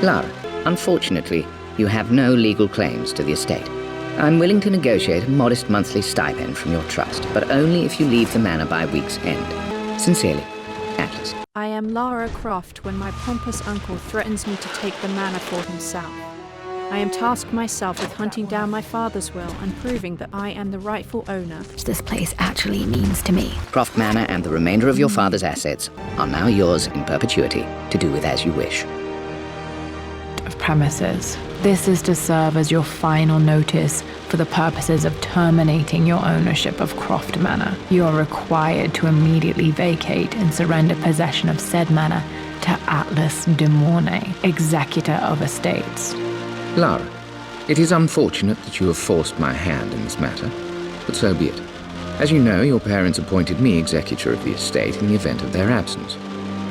Lara, unfortunately, you have no legal claims to the estate. I'm willing to negotiate a modest monthly stipend from your trust, but only if you leave the manor by week's end. Sincerely, Atlas. I am Lara Croft when my pompous uncle threatens me to take the manor for himself. I am tasked myself with hunting down my father's will and proving that I am the rightful owner. Which this place actually means to me. Croft Manor and the remainder of your father's assets are now yours in perpetuity to do with as you wish. Of premises. This is to serve as your final notice for the purposes of terminating your ownership of Croft Manor. You are required to immediately vacate and surrender possession of said manor to Atlas de Mornay, executor of estates. Lara, it is unfortunate that you have forced my hand in this matter, but so be it. As you know, your parents appointed me executor of the estate in the event of their absence.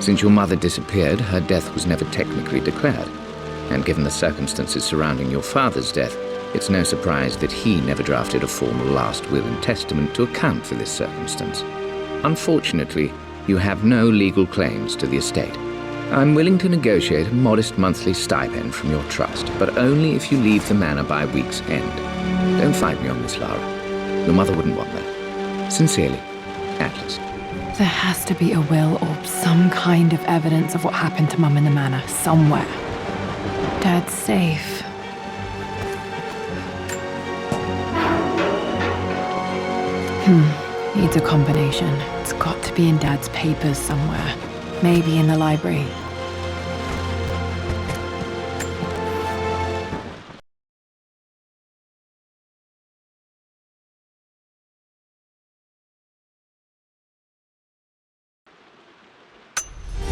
Since your mother disappeared, her death was never technically declared. And given the circumstances surrounding your father's death, it's no surprise that he never drafted a formal last will and testament to account for this circumstance. Unfortunately, you have no legal claims to the estate. I'm willing to negotiate a modest monthly stipend from your trust, but only if you leave the manor by week's end. Don't fight me on this, Lara. Your mother wouldn't want that. Sincerely, Atlas. There has to be a will or some kind of evidence of what happened to Mum in the manor somewhere. Dad's safe. Needs a combination. It's got to be in Dad's papers somewhere. Maybe in the library.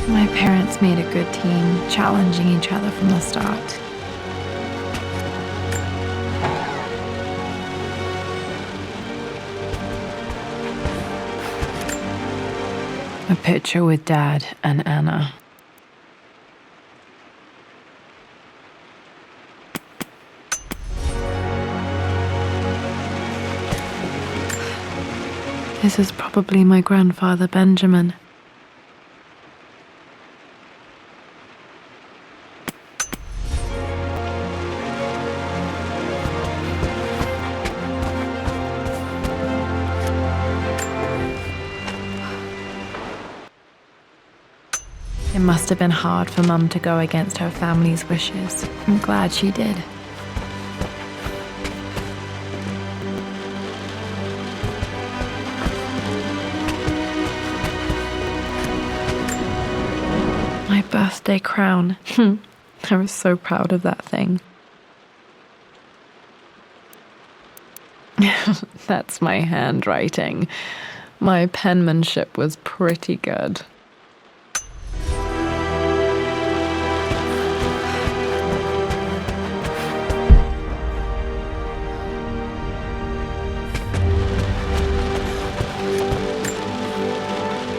My parents made a good team, challenging each other from the start. A picture with Dad and Anna. This is probably my grandfather, Benjamin. It must have been hard for Mum to go against her family's wishes. I'm glad she did. My birthday crown. I was so proud of that thing. That's my handwriting. My penmanship was pretty good.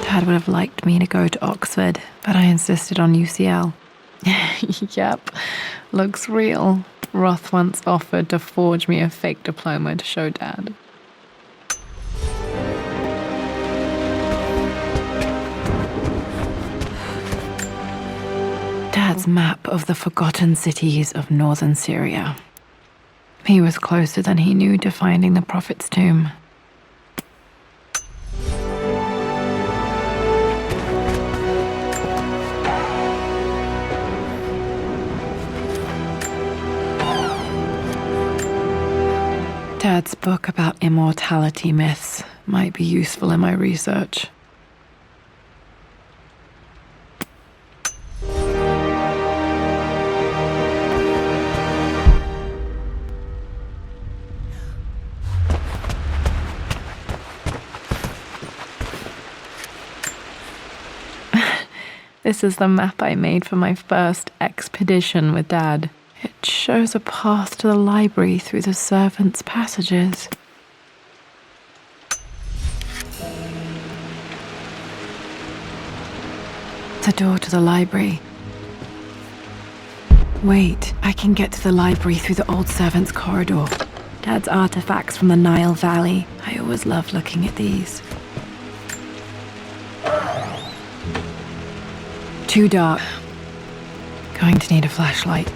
Dad would have liked me to go to Oxford, but I insisted on UCL. Yep, looks real. Roth once offered to forge me a fake diploma to show Dad. Dad's map of the forgotten cities of northern Syria. He was closer than he knew to finding the Prophet's tomb. Dad's book about immortality myths might be useful in my research. This is the map I made for my first expedition with Dad. It shows a path to the library through the servants' passages. The door to the library. Wait, I can get to the library through the old servants' corridor. Dad's artifacts from the Nile Valley. I always love looking at these. Too dark. Going to need a flashlight.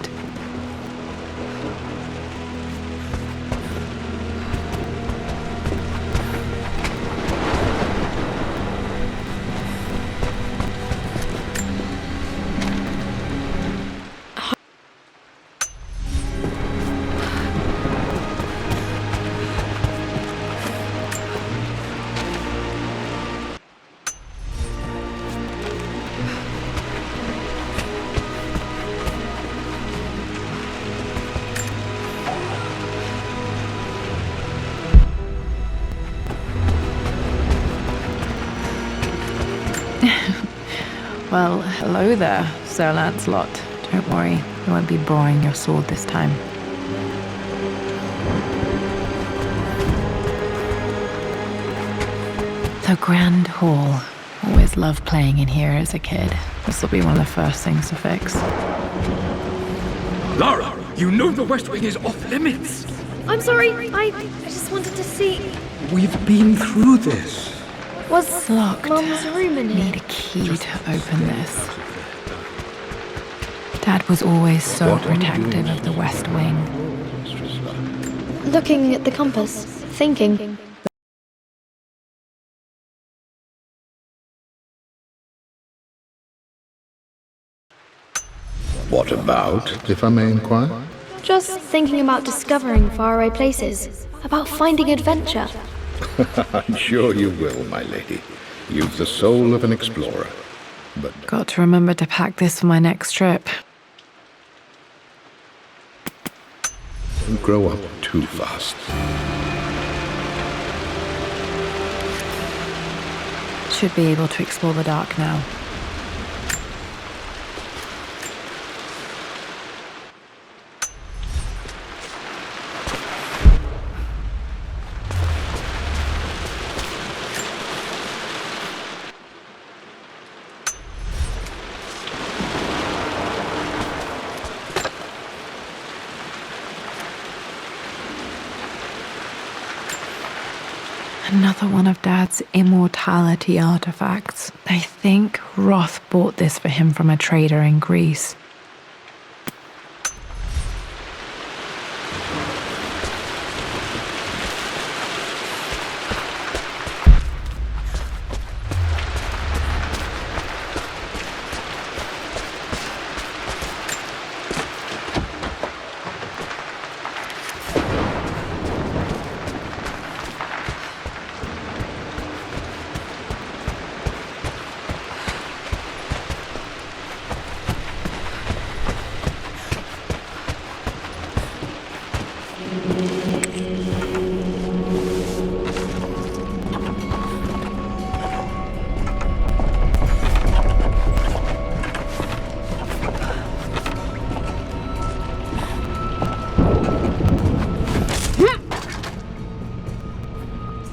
Well, hello there, Sir Lancelot. Don't worry, I won't be borrowing your sword this time. The Grand Hall. Always loved playing in here as a kid. This will be one of the first things to fix. Lara, you know the West Wing is off limits. I'm sorry, I just wanted to see. We've been through this. Was Locked. Mum's room in Need here? a key to open this. Dad was always so protective of the West Wing. Looking at the compass, thinking. What about, if I may inquire? Just thinking about discovering faraway places, about finding adventure. I'm sure you will, my lady. You've the soul of an explorer. But Got to remember to pack this for my next trip. don't grow up too fast. Should be able to explore the dark now. Another one of Dad's immortality artifacts. I think Roth bought this for him from a trader in Greece.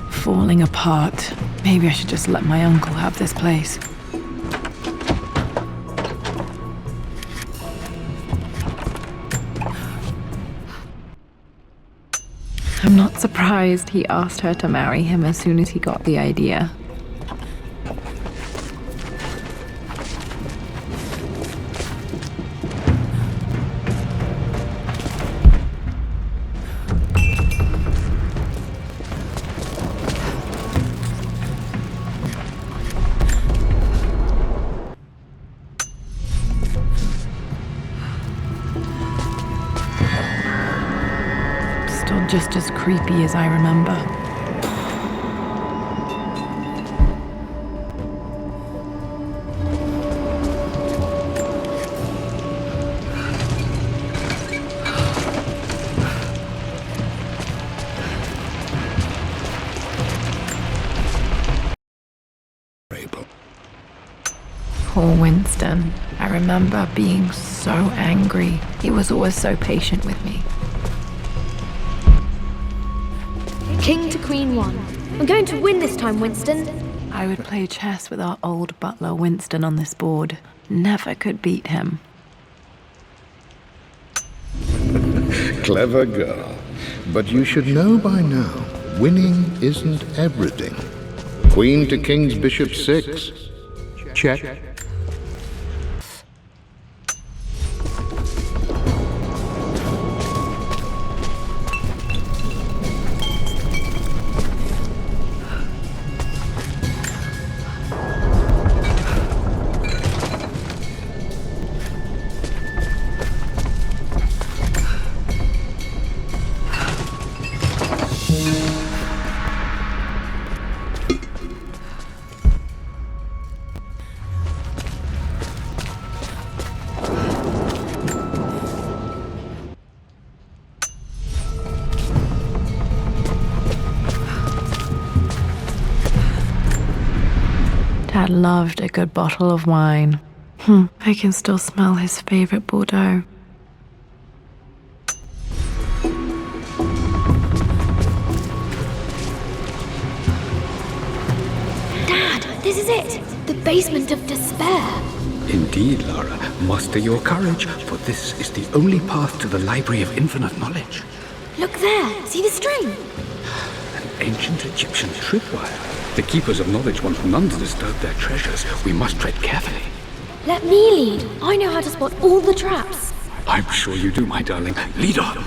Falling apart. Maybe I should just let my uncle have this place. I'm not surprised he asked her to marry him as soon as he got the idea. Still just as creepy as I remember. Poor Winston. I remember being so angry. He was always so patient with me. King to Queen 1. I'm going to win this time, Winston. I would play chess with our old butler Winston on this board. Never could beat him. Clever girl. But you should know by now, winning isn't everything. Queen to King's Bishop 6. Check. Dad loved a good bottle of wine. I can still smell his favorite Bordeaux. Dad, this is it! The basement of despair! Indeed, Lara. Muster your courage, for this is the only path to the Library of Infinite Knowledge. Look there! See the string? An ancient Egyptian tripwire. The Keepers of Knowledge want none to disturb their treasures. We must tread carefully. Let me lead. I know how to spot all the traps. I'm sure you do, my darling. Lead on.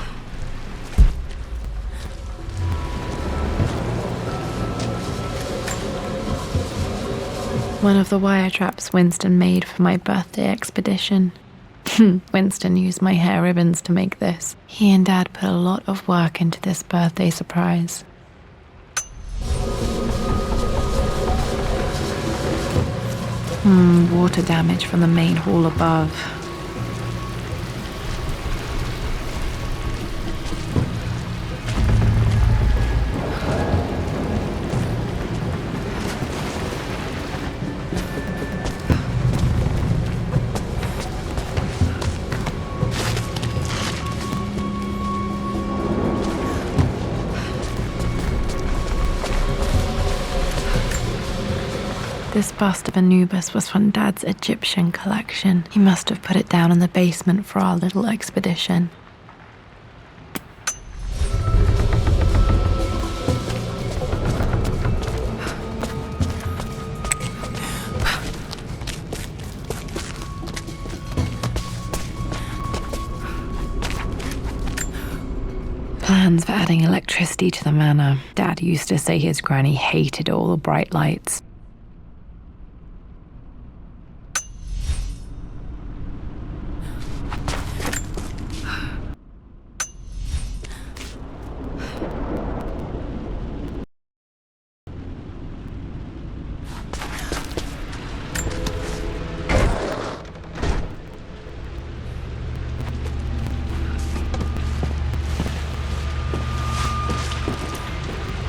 One of the wire traps Winston made for my birthday expedition. Winston used my hair ribbons to make this. He and Dad put a lot of work into this birthday surprise. Water damage from the main hall above. This bust of Anubis was from Dad's Egyptian collection. He must have put it down in the basement for our little expedition. Plans for adding electricity to the manor. Dad used to say his granny hated all the bright lights.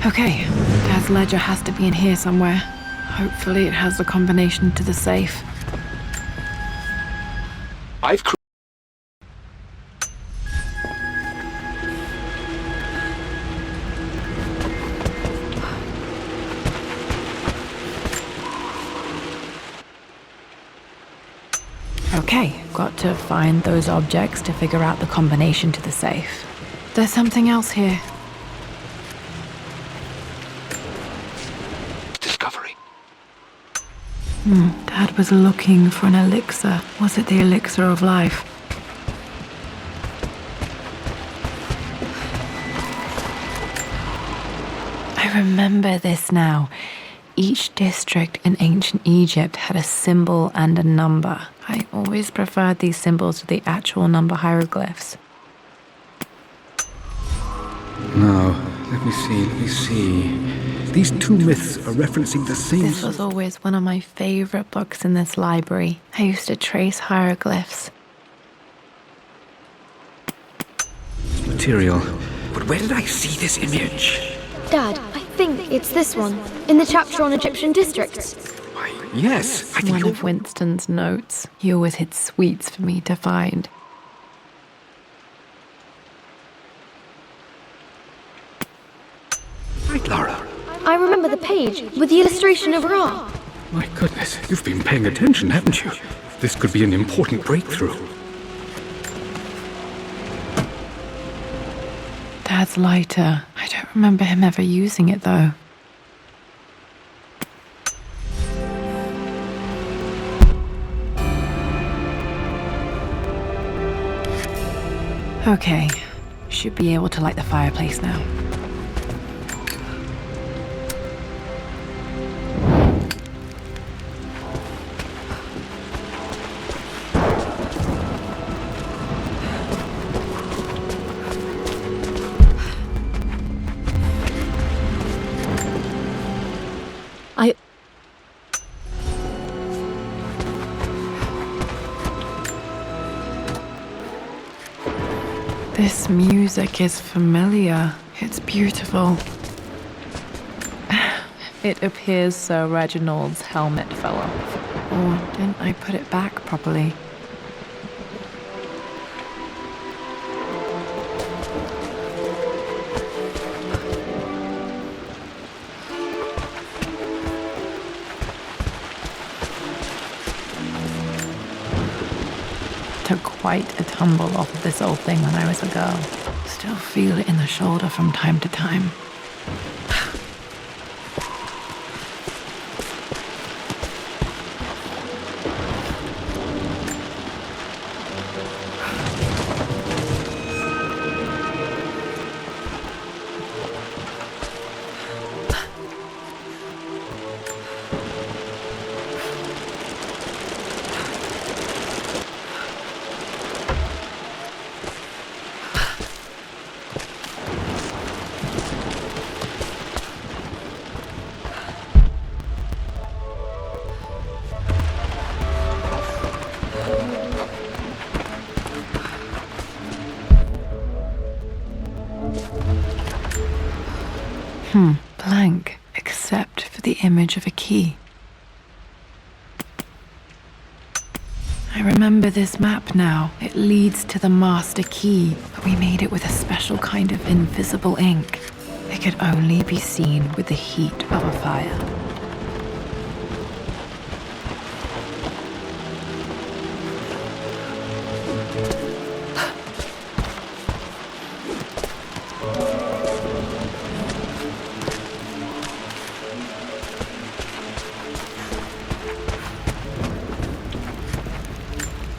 Okay, Dad's ledger has to be in here somewhere. Hopefully it has the combination to the safe. I've Okay, got to find those objects to figure out the combination to the safe. There's something else here. discovery. Dad was looking for an elixir. Was it the elixir of life? I remember this now. Each district in ancient Egypt had a symbol and a number. I always preferred these symbols to the actual number hieroglyphs. Now, let me see. These two myths are referencing the same... This was always one of my favorite books in this library. I used to trace hieroglyphs. material. But where did I see this image? Dad, I think it's this one, in the chapter on Egyptian districts. Why, yes. I think One you're... of Winston's notes. He always hid sweets for me to find. Right, Lara. I remember the page with the illustration of Ra. My goodness, you've been paying attention, haven't you? This could be an important breakthrough. Dad's lighter. I don't remember him ever using it, though. Okay. Should be able to light the fireplace now. This music is familiar. It's beautiful. It appears Sir Reginald's helmet fell off. Or didn't I put it back properly? Took quite a tumble off of this old thing when I was a girl. Still feel it in the shoulder from time to time. Blank, except for the image of a key. I remember this map now. It leads to the master key, but we made it with a special kind of invisible ink. It could only be seen with the heat of a fire.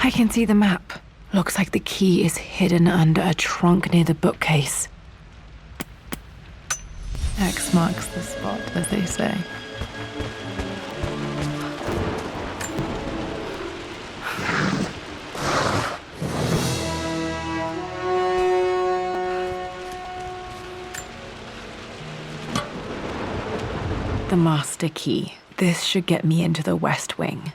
I can see the map. Looks like the key is hidden under a trunk near the bookcase. X marks the spot, as they say. The master key. This should get me into the West Wing.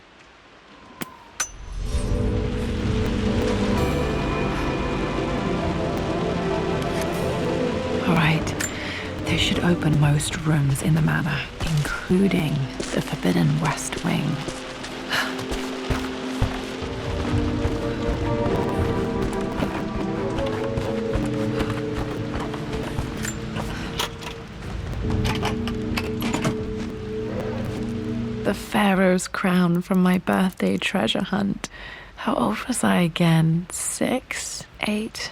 Alright, this should open most rooms in the manor, including the forbidden West Wing. The Pharaoh's crown from my birthday treasure hunt. How old was I again? 6? 8?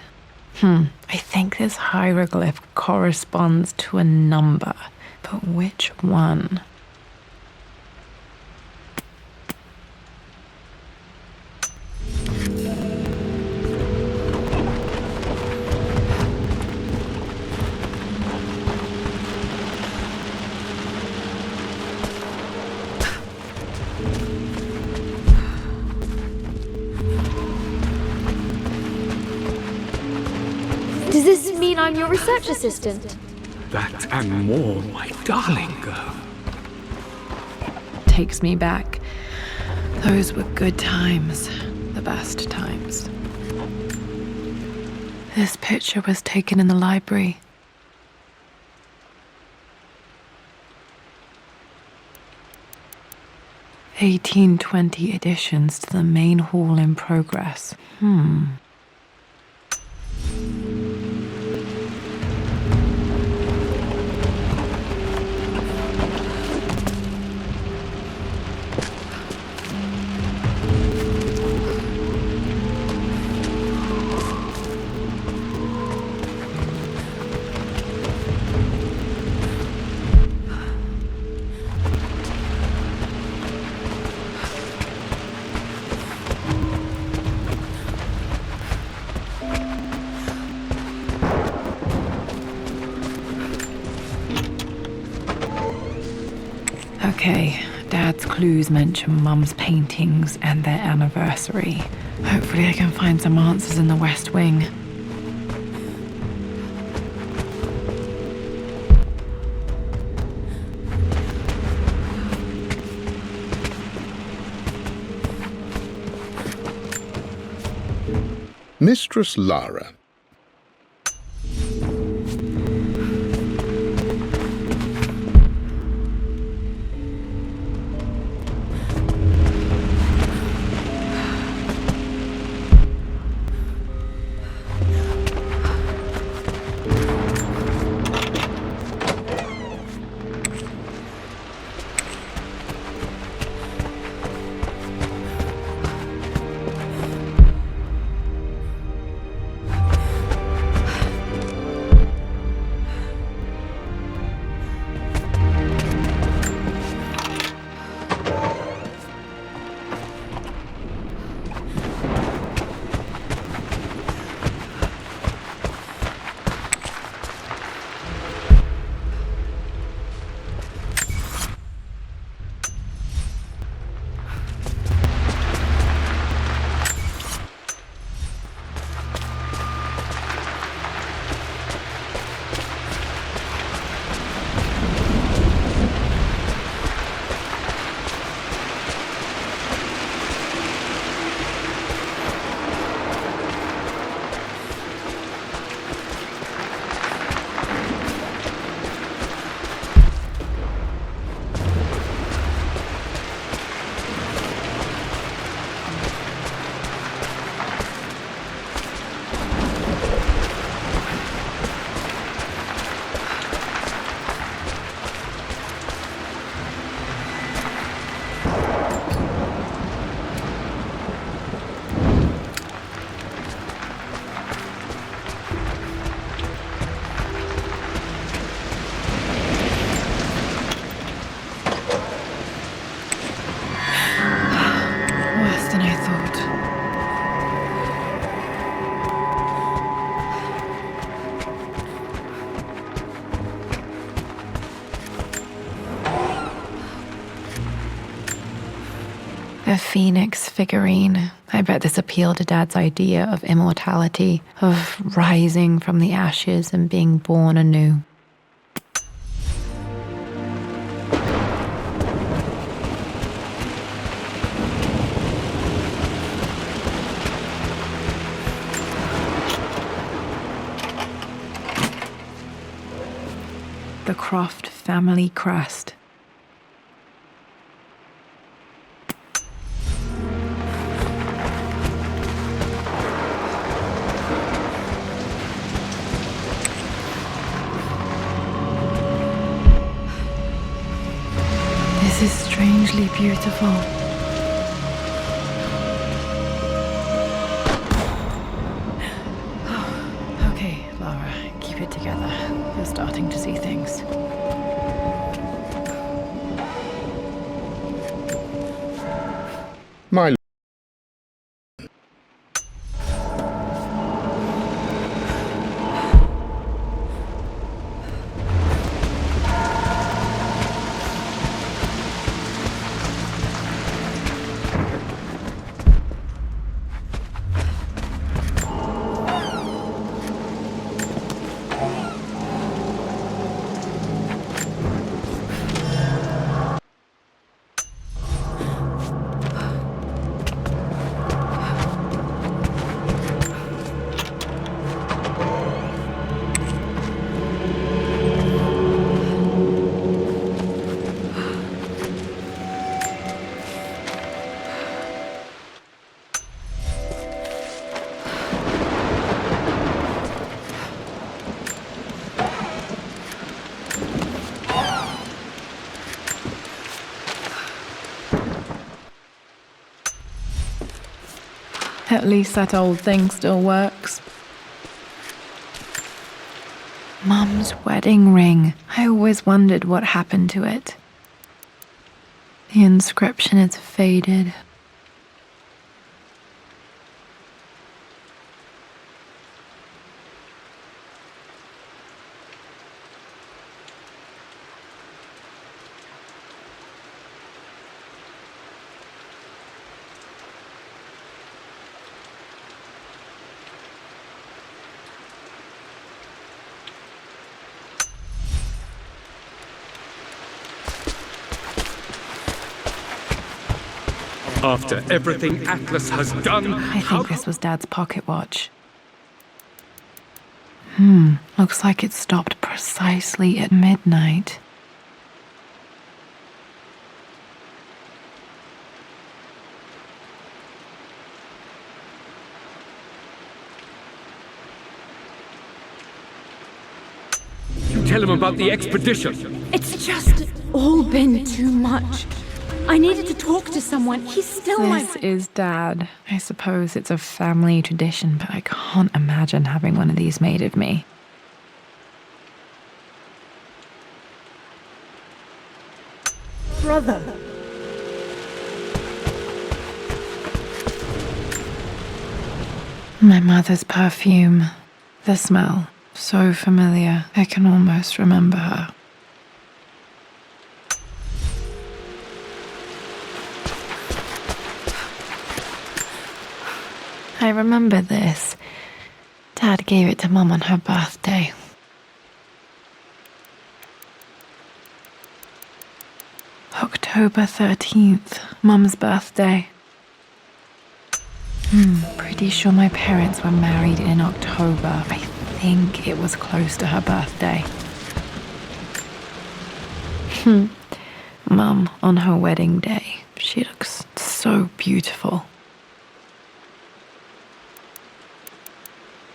I think this hieroglyph corresponds to a number, but which one? Does this mean I'm your research assistant? That and more, my darling girl. Takes me back. Those were good times. The best times. This picture was taken in the library. (1820) additions to the main hall in progress. Okay, Dad's clues mention Mum's paintings and their anniversary. Hopefully I can find some answers in the West Wing. Mistress Lara. The Phoenix figurine. I bet this appealed to Dad's idea of immortality, of rising from the ashes and being born anew. The Croft family crest. This is strangely beautiful. Okay, Lara, keep it together. You're starting to see things. My At least that old thing still works. Mum's wedding ring. I always wondered what happened to it. The inscription is faded. After everything Atlas has done, I think this was Dad's pocket watch. Looks like it stopped precisely at midnight. You tell him about the expedition. It's just all been too much. I needed to talk to someone. He's still This is Dad. I suppose it's a family tradition, but I can't imagine having one of these made of me. brother. My mother's perfume. The smell. So familiar. I can almost remember her. I remember this. Dad gave it to Mum on her birthday. October 13th, Mum's birthday. Pretty sure my parents were married in October. I think it was close to her birthday. Mum, on her wedding day, she looks so beautiful.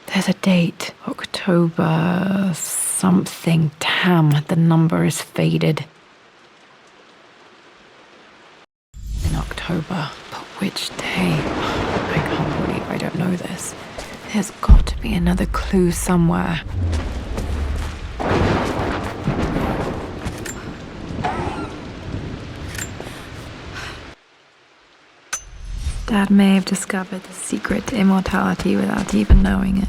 There's a date, October something. Damn, the number is faded. In October, but which day? I can't believe I don't know this. There's got to be another clue somewhere. Dad may have discovered the secret to immortality without even knowing it.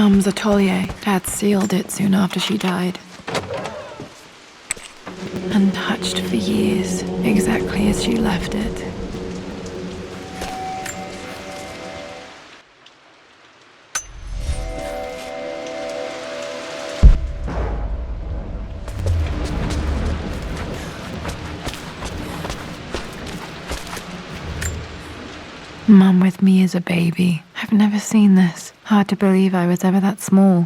Mum's atelier. Dad sealed it soon after she died. Untouched for years, exactly as she left it. Mum with me as a baby. I've never seen this. Hard to believe I was ever that small.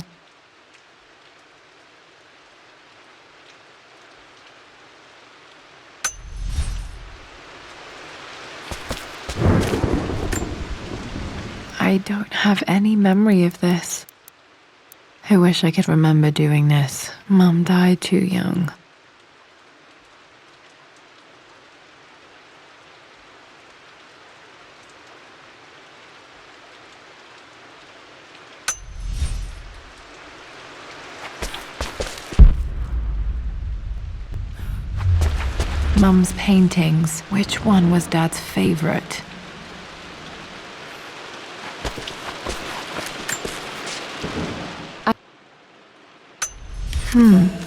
I don't have any memory of this. I wish I could remember doing this. Mum died too young. Mum's paintings. Which one was Dad's favorite?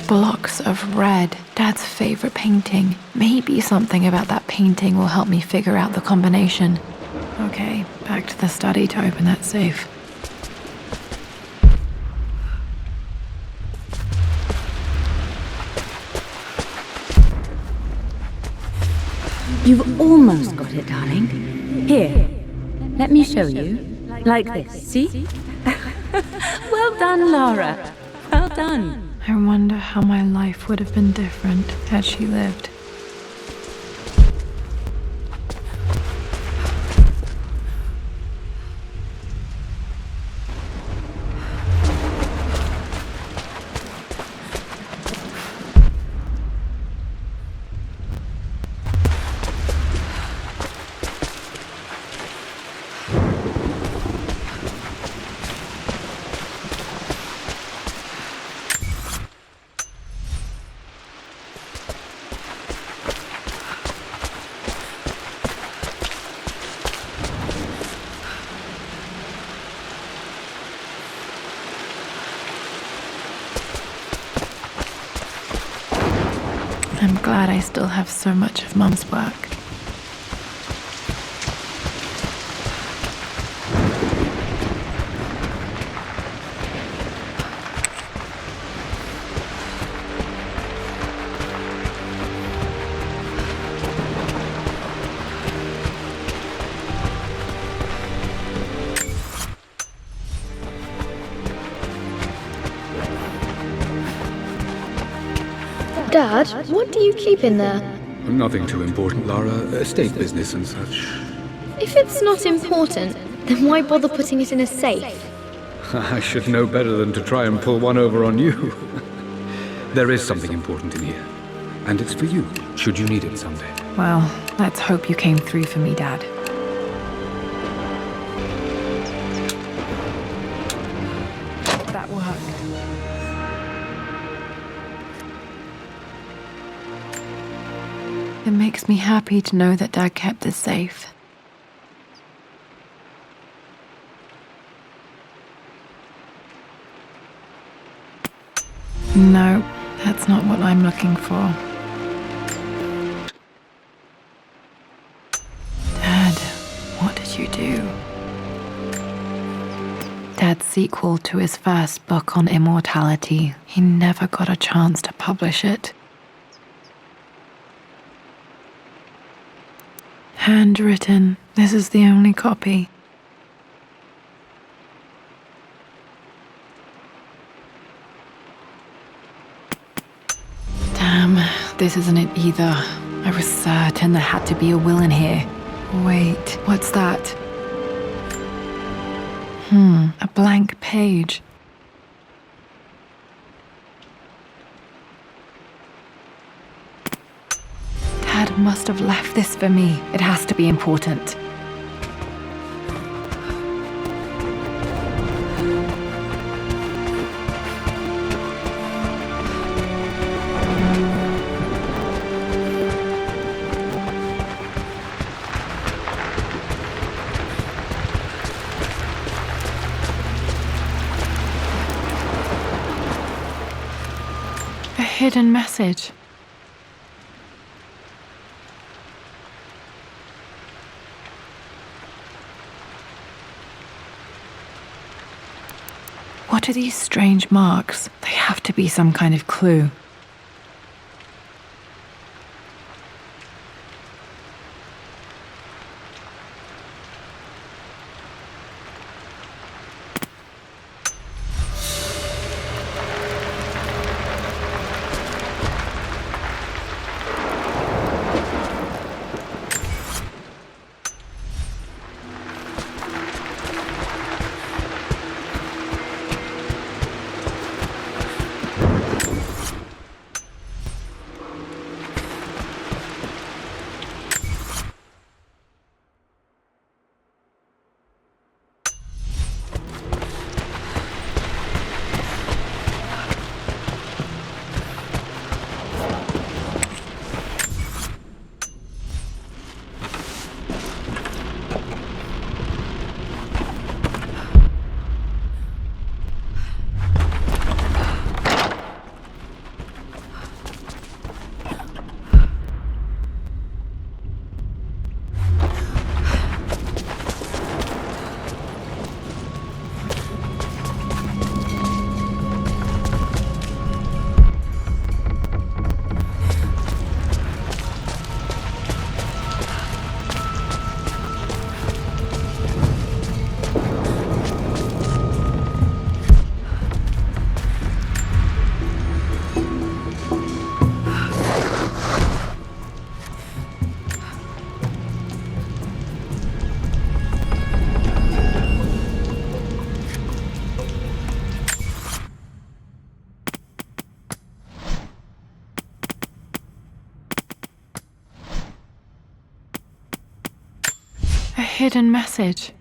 Blocks of red. Dad's favorite painting. Maybe something about that painting will help me figure out the combination. Okay, back to the study to open that safe. You've almost got it, darling. Here, let me show you. Like this, see? Well done, Lara. Well done. I wonder how my life would have been different had she lived. I'm glad I still have so much of Mum's work. Dad, what do you keep in there? Nothing too important, Lara. Estate business and such. If it's not important, then why bother putting it in a safe? I should know better than to try and pull one over on you. There is something important in here. And it's for you, should you need it someday. Well, let's hope you came through for me, Dad. That worked. It makes me happy to know that Dad kept this safe. No, that's not what I'm looking for. Dad, what did you do? Dad's sequel to his first book on immortality. He never got a chance to publish it. Handwritten. This is the only copy. Damn, this isn't it either. I was certain there had to be a will in here. Wait, what's that? A blank page. Dad must have left this for me. It has to be important. hidden message. What are these strange marks? They have to be some kind of clue. A hidden message.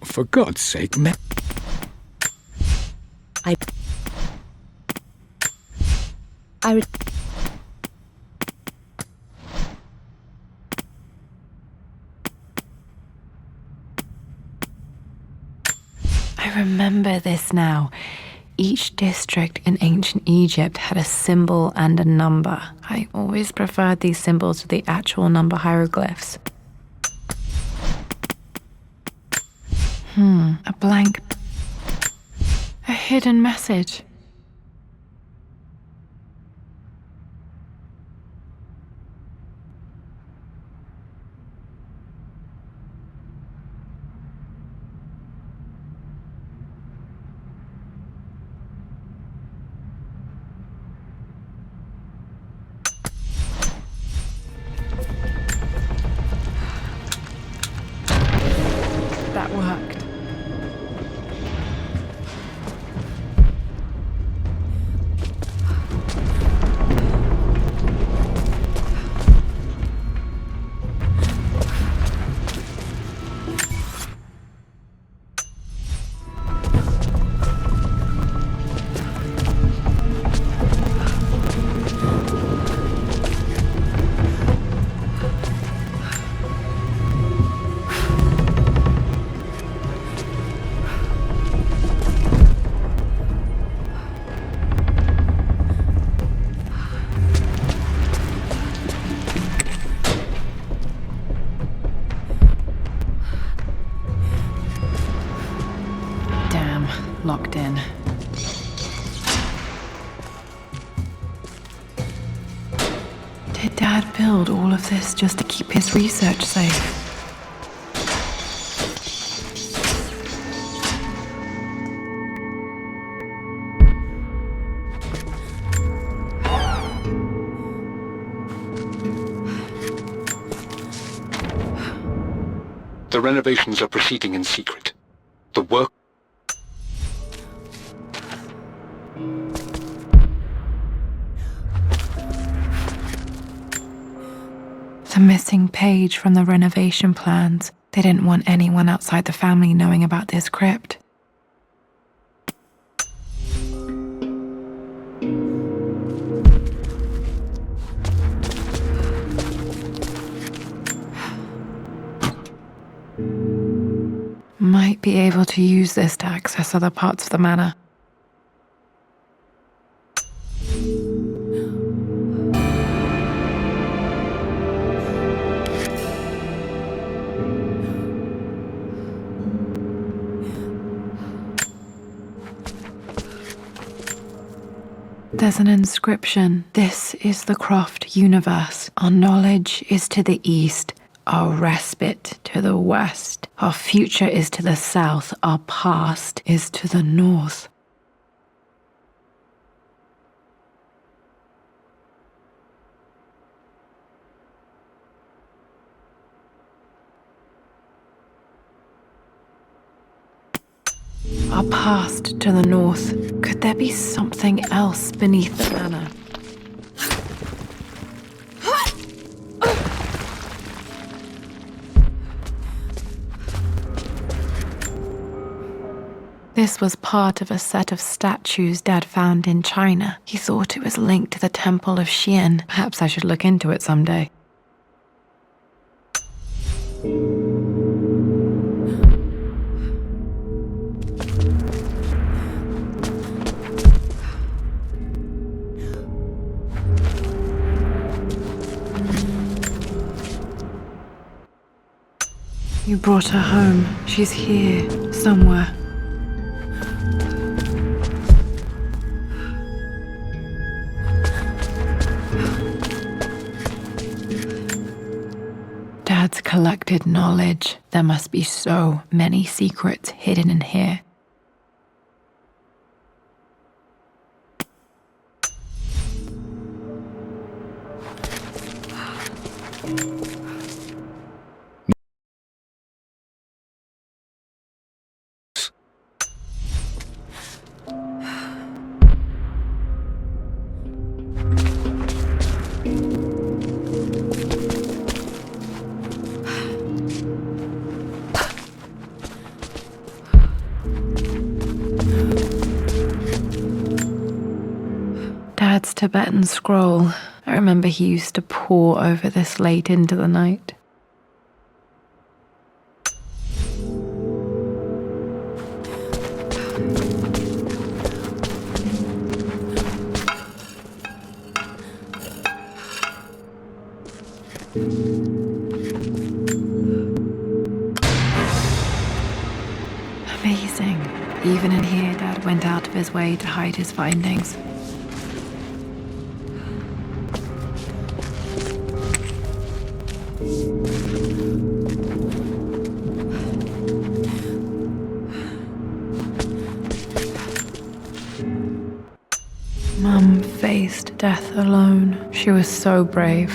For God's sake, I remember this now. Each district in ancient Egypt had a symbol and a number. I always preferred these symbols to the actual number hieroglyphs. A blank. A hidden message. That worked. locked in. Did Dad build all of this just to keep his research safe? The renovations are proceeding in secret. The work... The missing page from the renovation plans. They didn't want anyone outside the family knowing about this crypt. Might be able to use this to access other parts of the manor. There's an inscription. This is the Croft universe. Our knowledge is to the east, our respite to the west. Our future is to the south, our past is to the north. Our past to the north. Could there be something else beneath the manor? This was part of a set of statues Dad found in China. He thought it was linked to the Temple of Xian. Perhaps I should look into it someday. You brought her home. She's here, somewhere. Dad's collected knowledge. There must be so many secrets hidden in here. Dad's Tibetan scroll. I remember he used to pore over this late into the night. Amazing. Even in here, Dad went out of his way to hide his findings. Mum faced death alone. She was so brave.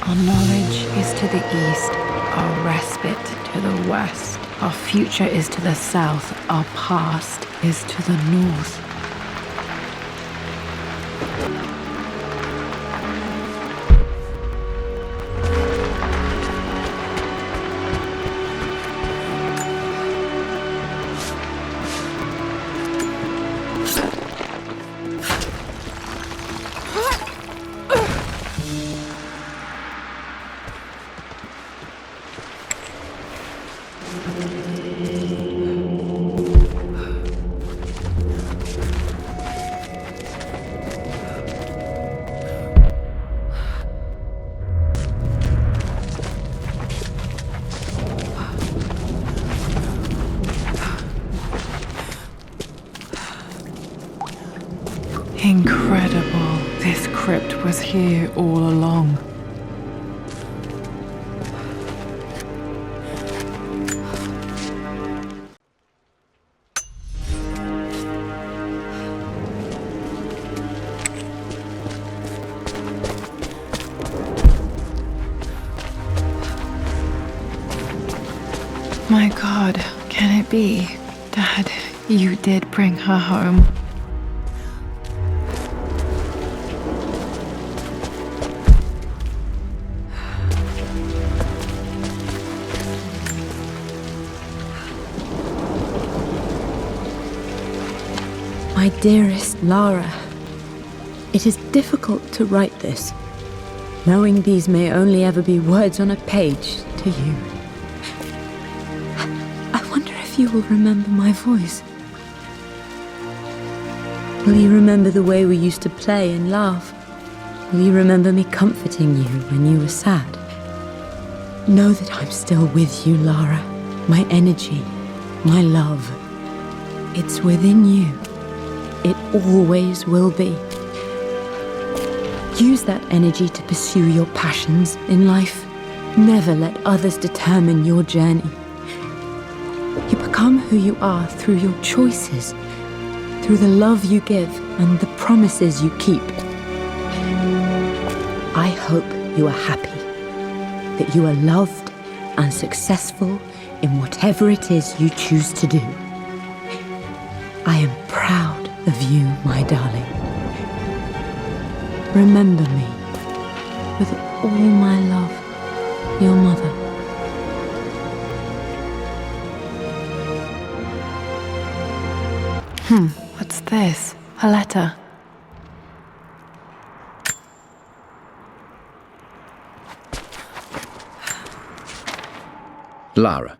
Our knowledge is to the east, our respite to the west. Our future is to the south, our past is to the north. Incredible. This crypt was here all along. My God, can it be? Dad, you did bring her home. My dearest Lara, it is difficult to write this, knowing these may only ever be words on a page to you. I wonder if you will remember my voice. Will you remember the way we used to play and laugh? Will you remember me comforting you when you were sad? Know that I'm still with you, Lara. My energy, my love, it's within you. It always will be. Use that energy to pursue your passions in life. Never let others determine your journey. You become who you are through your choices, through the love you give and the promises you keep. I hope you are happy, that you are loved and successful in whatever it is you choose to do. I am proud of you, my darling. Remember me with all my love, your mother. What's this? A letter. Lara.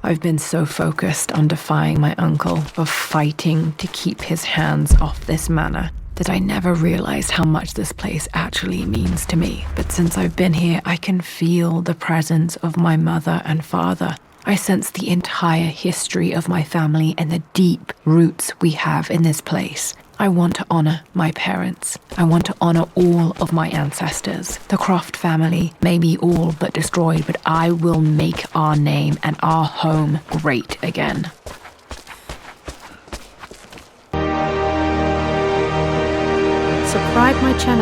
I've been so focused on defying my uncle, of fighting to keep his hands off this manor, that I never realized how much this place actually means to me. But since I've been here, I can feel the presence of my mother and father. I sense the entire history of my family and the deep roots we have in this place. I want to honor my parents. I want to honor all of my ancestors. The Croft family may be all but destroyed, but I will make our name and our home great again. Subscribe my channel